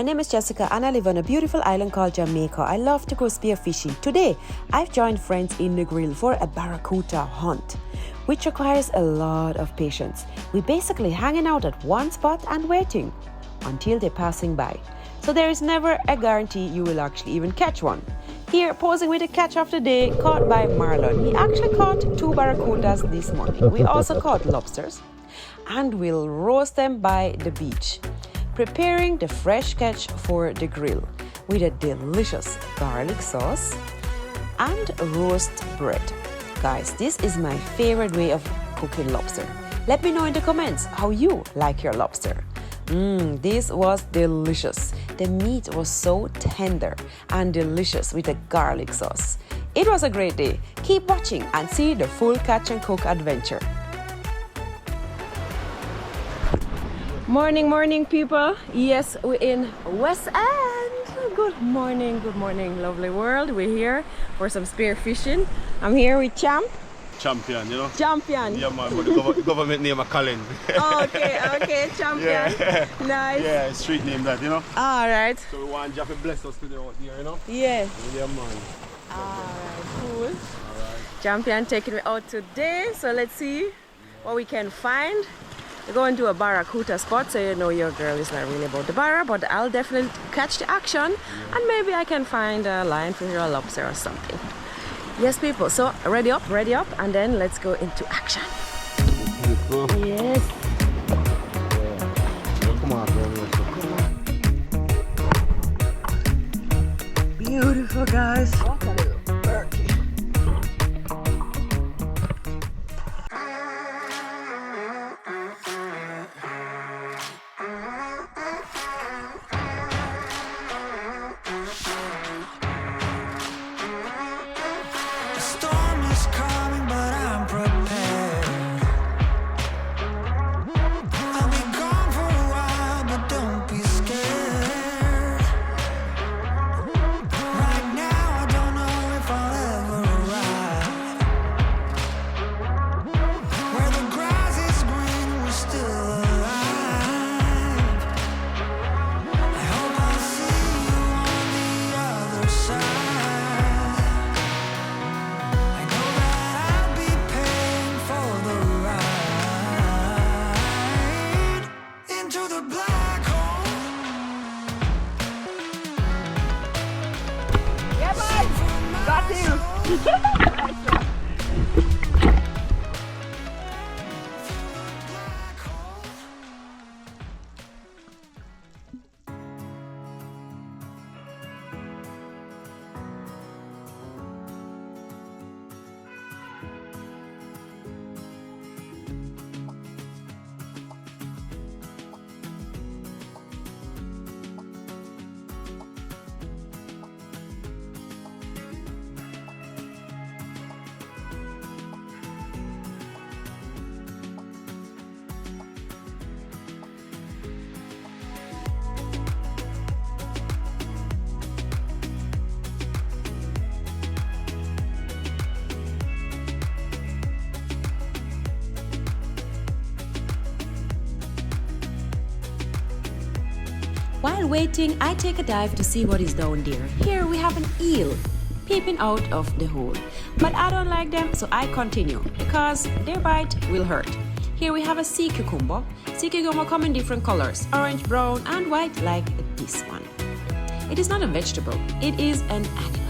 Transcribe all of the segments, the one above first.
name is Jessica and I live on a beautiful island called Jamaica. I love to go spearfishing. Today, I've joined friends in Negril for a barracuda hunt, which requires a lot of patience. We're basically hanging out at one spot and waiting until they're passing by. So there is never a guarantee you will actually even catch one. Here, posing with a catch of the day, caught by Marlon. He actually caught 2 barracudas this morning. We also caught lobsters and we'll roast them by the beach. Preparing the fresh catch for the grill with a delicious garlic sauce and roast bread. Guys, this is my favorite way of cooking lobster. Let me know in the comments how you like your lobster. This was delicious. The meat was so tender and delicious with the garlic sauce. It was a great day. Keep watching and see the full catch and cook adventure. Morning people. Yes, we're in West End. Good morning, lovely world. We're here for some spearfishing. I'm here with Champion, you know? Champion. Yeah, man, but the government name is Colin. Okay, Champion. Yeah. Nice. Yeah, street name that, you know? Alright. So we want Jack to bless us today out here, you know? Yeah. Yeah, man. Alright, cool. Alright. Champion taking me out today, so let's see what we can find. We're going to a barracuda spot, so you know your girl is not really about the barra, but I'll definitely catch the action and maybe I can find a lionfish or a lobster or something. Yes, people, so ready up, and then let's go into action. Yes. Come on, Beautiful, guys. What a little turkey. While waiting, I take a dive to see what is down there. Here we have an eel peeping out of the hole. But I don't like them, so I continue because their bite will hurt. Here we have a sea cucumber. Sea cucumber come in different colors, orange, brown and white like this one. It is not a vegetable, it is an animal.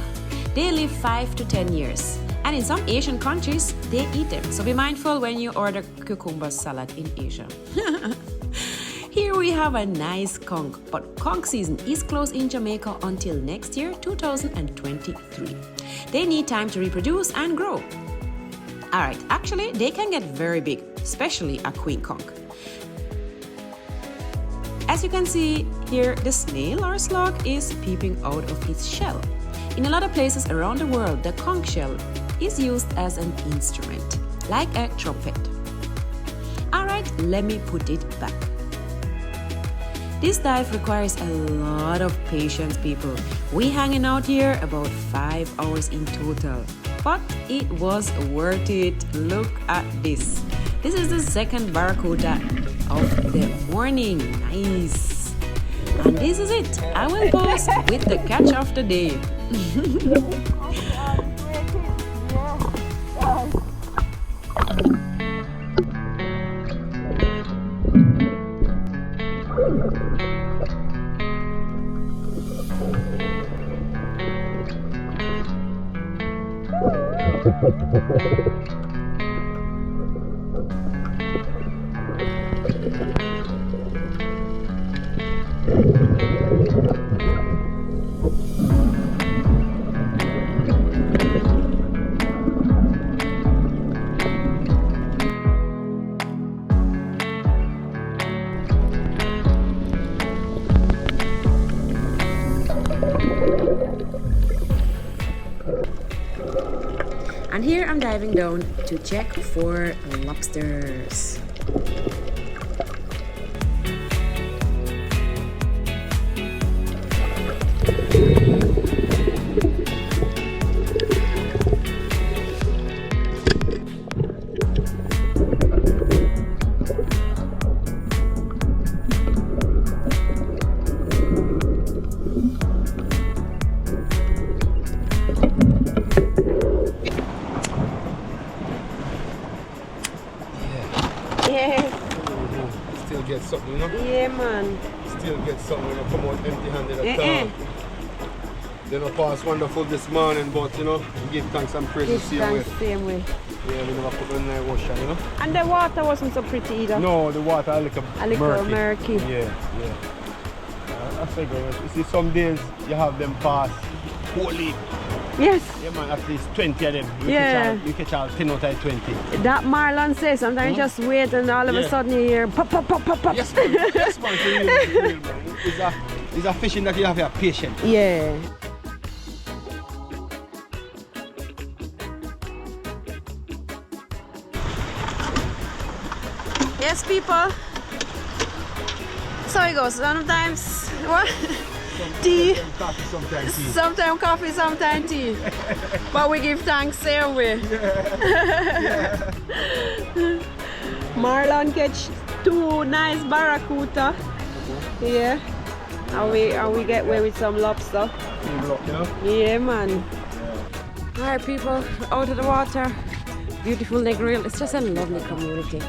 They live 5 to 10 years. And in some Asian countries, they eat them. So be mindful when you order cucumber salad in Asia. Here we have a nice conch, but conch season is closed in Jamaica until next year, 2023. They need time to reproduce and grow. Alright, actually they can get very big, especially a queen conch. As you can see here, the snail or slug is peeping out of its shell. In a lot of places around the world, the conch shell is used as an instrument, like a trumpet. Alright, let me put it back. This dive requires a lot of patience, people. We hanging out here about 5 hours in total, but it was worth it. Look at this. This is the second barracuda of the morning. Nice. And this is it. I will post with the catch of the day. And here I'm diving down to check for lobsters. Still get something, you know? Yeah, man. Still get something when I come out empty-handed at all. They don't pass wonderful this morning, but you know, we give thanks and praise the same way. Yeah, we never put on the ocean, you know? And the water wasn't so pretty either. No, the water a little murky. Yeah. I figure, you see some days you have them pass wholly. Yes. Yeah man, at least 20 of them. You catch all 10 out of 20. That Marlon says sometimes you just wait and all of a sudden you hear pop, pop, pop, pop, pop. Yes man, it's real, man. It's a fishing that you have to have patience. Yeah. Yes, people. So it goes. Sometimes what? Tea. Sometimes coffee, sometimes tea. But we give thanks same way. Marlon catch 2 nice barracuda. Yeah. And we get away with some lobster. Yeah, man. Alright, people, out of the water. Beautiful Negril. It's just a lovely community.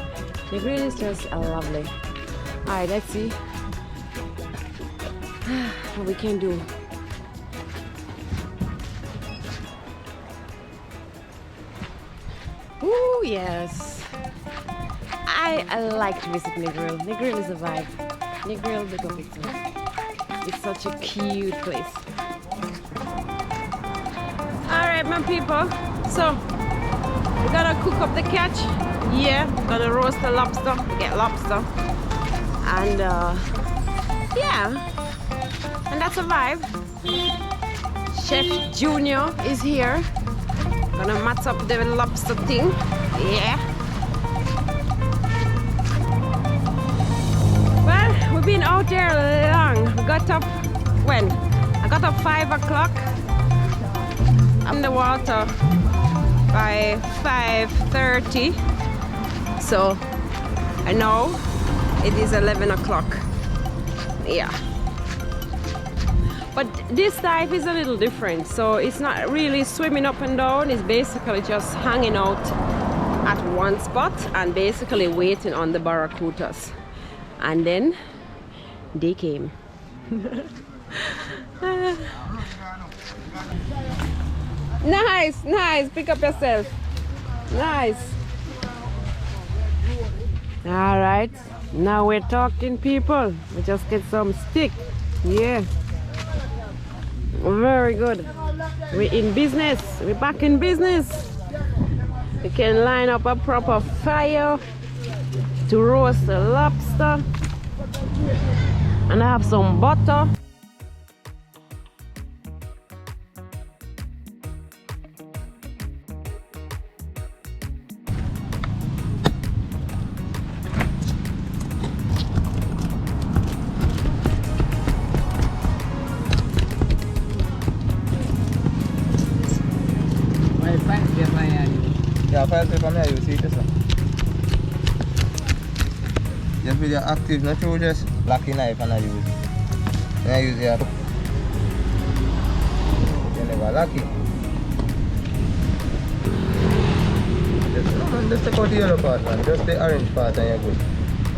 Negril is just lovely. Alright, let's see what we can do. Ooh, yes. I like to visit Negril. Negril is a vibe. Negril, big up itself. It's such a cute place. Alright, my people. So, we gotta cook up the catch. Yeah, gonna roast the lobster, get lobster. And yeah, and that's a vibe. Chef Junior is here. Gonna match up the lobster thing. Yeah. Well, we've been out there long. We got up when? I got up 5 o'clock. I'm in the water by 5:30. So, I know it is 11 o'clock. Yeah. But this dive is a little different. So it's not really swimming up and down. It's basically just hanging out at one spot and basically waiting on the barracudas. And then they came. Nice, nice. Pick up yourself. Nice. All right, now we're talking, people. We just get some stick. Yeah, very good. We're in business. We're back in business. We can line up a proper fire to roast the lobster, and I have some butter. Yeah, file paper me I use it, sir. Just video active, not true, just lucky knife and I use it. I use it. You never lucky. Just take out the yellow part, man. Just the orange part and you're good.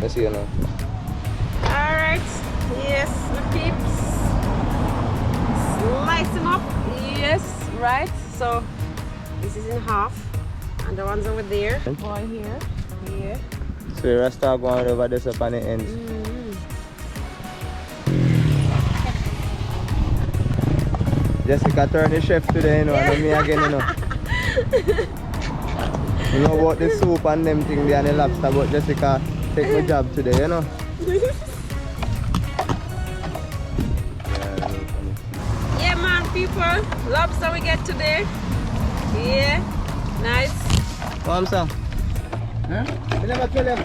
Let's see you now. Alright, yes, the peeps. Slice them up. Yes, right. So this is in half. And the ones over there. One here. Here. So the rest are going over this up on the ends. Jessica turned the chef today, you know, and me again, you know. You know about the soup and them thing there and the lobster, but Jessica take my job today, you know. Yeah, man, people. Lobster we get today. Yeah, nice. Come, sir. Huh? You never tell them.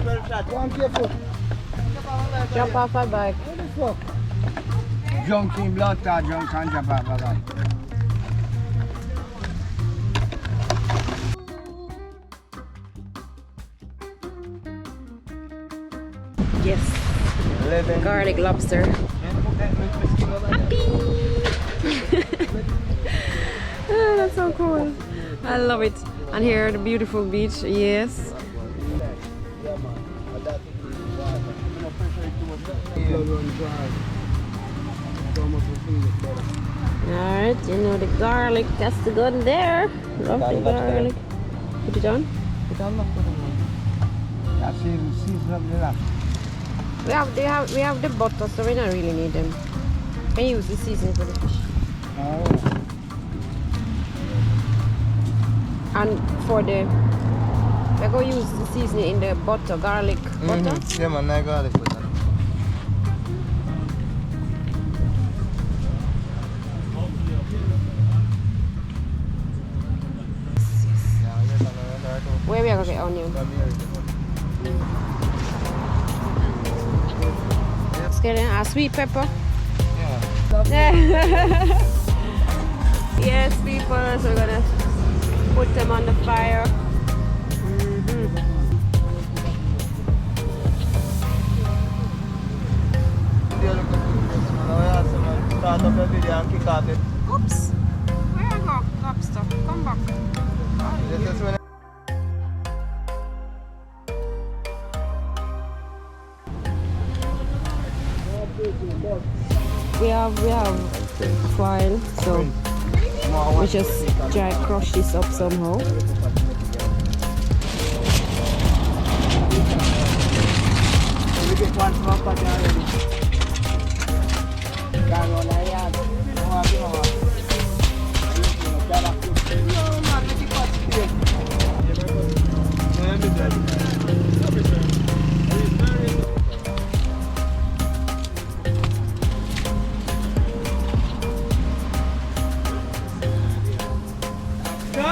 12 shots. One careful. Jump off my bike. What the fuck? Junkie blood clot, junk and jump off of that. Yes. 11. Garlic lobster. Happy. Oh, that's so cool. I love it. And here the beautiful beach. Yes. Alright, you know the garlic has to go in there. Love the garlic. Put it on. We have the butter, so we don't really need them. Can use the seasoning for the fish. Oh. And for the we're going to use the seasoning in the butter, garlic butter. Yeah, man, I garlic butter. Where we are going to get onion? Let's get in a sweet pepper. Yeah. Yes, people, so we're going to put them on the fire. Start up the video and kick off it. Oops. Where I go? Lobster. Come back. This is when we have foil, so we just try to crush this up somehow. we get one small pot already.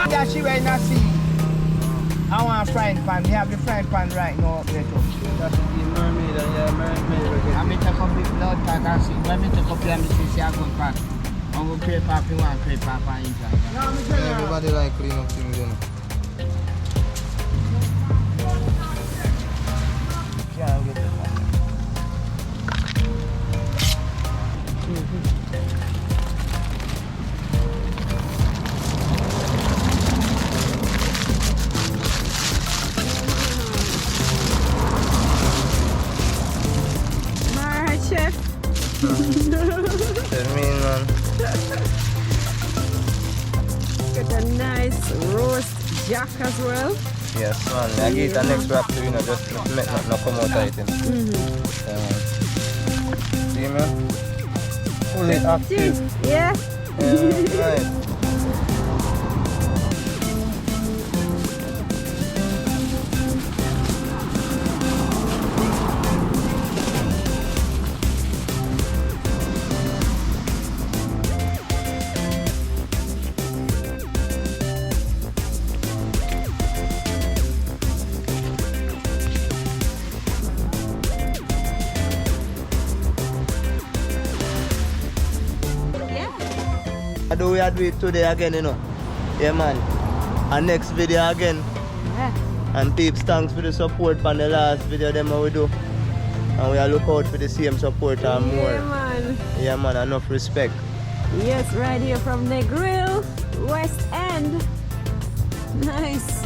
That she right now see. I want a frying pan. We have the frying pan right now up there too. That's the mermaid and yeah, mermaid. I make a couple of blood pack and see. When I take up here, I see a good pack. I'm going to crepe up in one, crepe up and eat like that. Everybody like clean up things, you know. Can't get it. Alright, chef. Tell me, man. Get a nice roast jack as well. Yes, man. I get the next wrap too, you know, just make nothing come out of it. Yeah, man. See, man? Fully active. Yeah. Yeah, nice. We do it today again, you know. Yeah, man. And next video again. Yeah. And peeps, thanks for the support on the last video them we do. And we are look out for the same support and more. Yeah, man. Yeah, man, enough respect. Yes, right here from Negril, West End. Nice.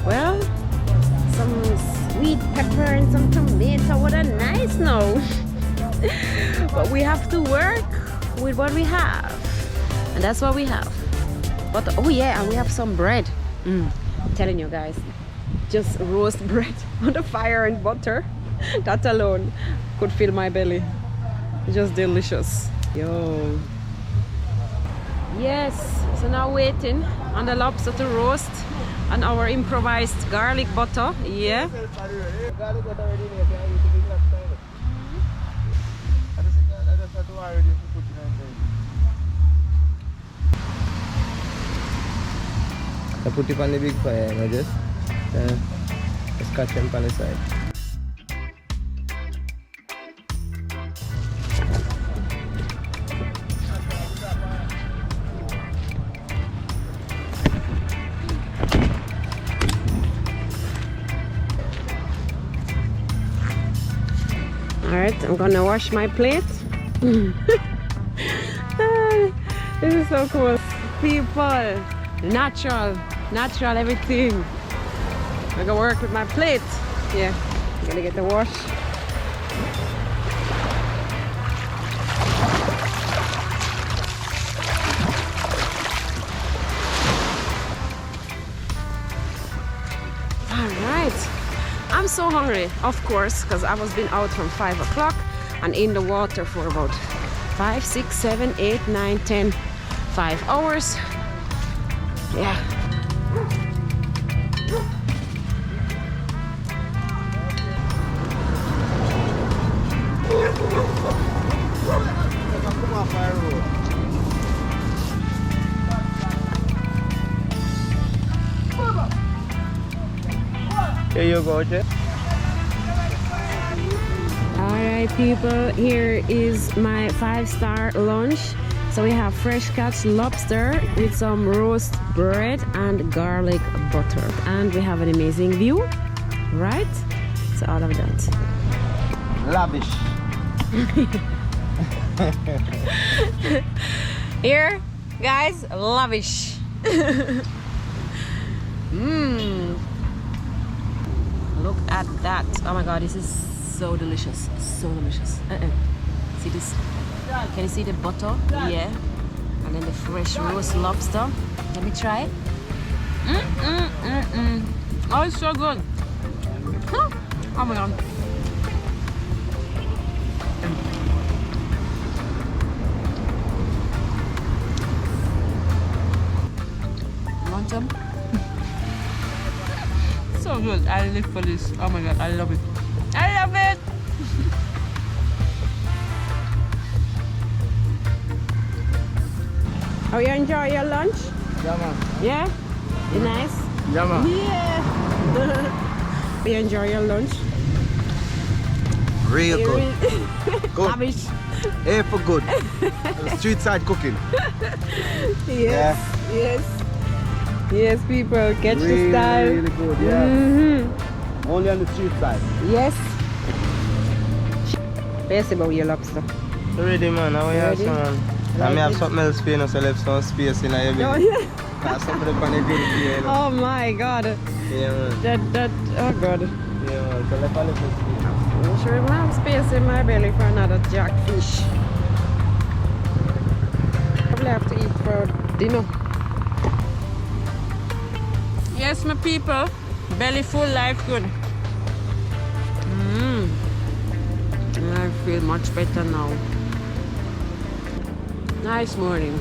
Well, some sweet pepper and some tomato. What a nice snow. But we have to work with what we have. And that's what we have. But oh yeah, and we have some bread. I'm telling you guys, just roast bread on the fire and butter. That alone could fill my belly. Just delicious. Yo. Yes, so now waiting on the lobster to roast and our improvised garlic butter. Yeah. I put it on the big fire and just catch them on the side. Alright, I'm gonna wash my plate. This is so cool. People, natural everything. I'm gonna work with my plate. Yeah, I'm gonna get the wash. Alright. I'm so hungry, of course, because I was been out from 5 o'clock and in the water for about 5, 6, 7, 8, 9, 10, 5 hours. Yeah. Here you go, Jeff. Alright people, here is my 5-star lunch. So we have fresh catch lobster with some roast bread and garlic butter. And we have an amazing view, right? So all of that. Lavish. Here, guys, lavish. Look at that. Oh my god, this is so delicious. So delicious. See this? Can you see the butter? Yeah. And then the fresh roast lobster. Let me try it. Oh, it's so good. Oh my god. You want some? So good. I live for this. Oh my god, I love it. I love it. Oh, you enjoy your lunch? Yeah, man. Yeah? You nice? Yeah, man. Yeah. You enjoy your lunch? Real good. Good. Lavish. Hey, for good. Street side cooking. Yes. Yes. Yes, people. Catch Really, the style. really good, yeah. Only on the street side. Yes. Best about your lobster. Ready, man. Now we have Ready? some. I may have something else for you, so left some space in your Oh, belly. yeah. That's something up on the grill for you, you know. Oh my god. Yeah, man. Oh god. Yeah, man. So left a little space. I'm sure I have space in my belly for another jackfish. Probably have to eat for dinner. Yes, my people. Belly full, life good. I feel much better now. Nice morning.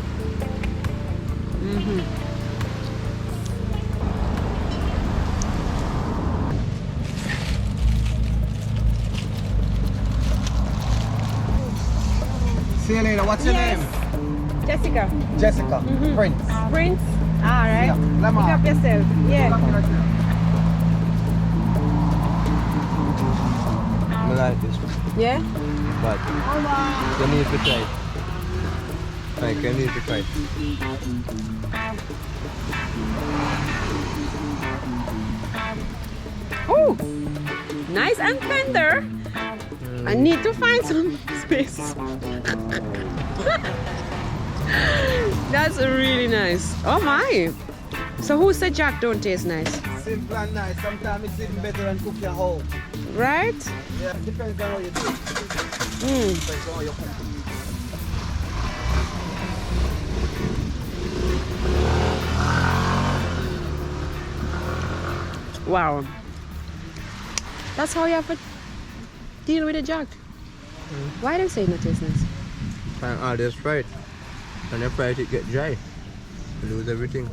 See you later. What's your name? Jessica. Jessica. Prince. Prince. Alright. Yeah, lemon. Pick up yourself. Yeah. I like this one. Yeah? But you need to try it. I can leave the kite. Oh, nice and tender. I need to find some space. That's really nice. Oh my. So who said jack don't taste nice? Simple and nice. Sometimes it's even better than cook your home. Right? Yeah, it depends on how you do it. Depends on how you cook it. Wow. That's how you have to deal with a jack. Why don't you say not taste nice? And all this fried. And then fried it get dry. You lose everything.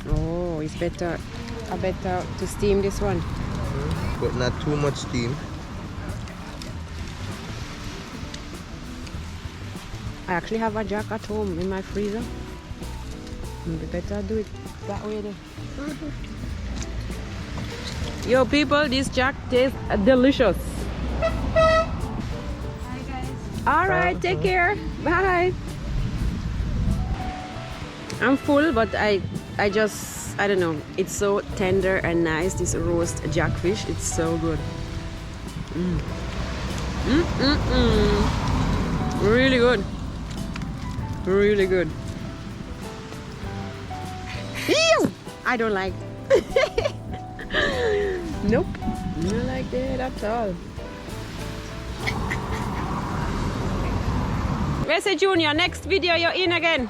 Oh, it's better. I better to steam this one. But not too much steam. I actually have a jack at home in my freezer. Maybe better do it that way then. Yo people, this jack tastes delicious. Hi guys. Alright, take care. Bye. I'm full, but I don't know. It's so tender and nice, this roast jackfish. It's so good. Really good. Really good. Ew! I don't like. Nope. I don't like that at all. Where's the Junior? Next video you're in again.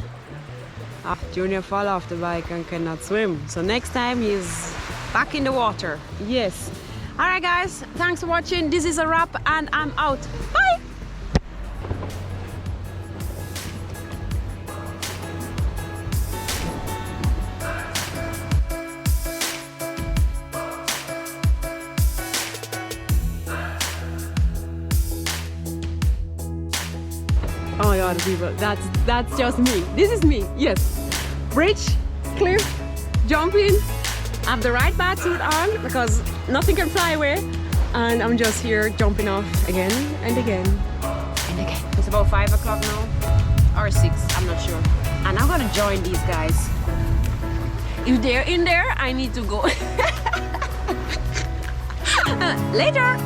Ah, Junior fall off the bike and cannot swim. So next time he's back in the water. Yes. Alright guys, thanks for watching. This is a wrap and I'm out. Bye! Oh my god, people, that's just me. This is me, yes. Bridge, cliff, jumping. I have the right batsuit on because nothing can fly away. And I'm just here jumping off again and again and again. It's about 5 o'clock now, or 6, I'm not sure. And I'm gonna join these guys. If they're in there, I need to go. Later.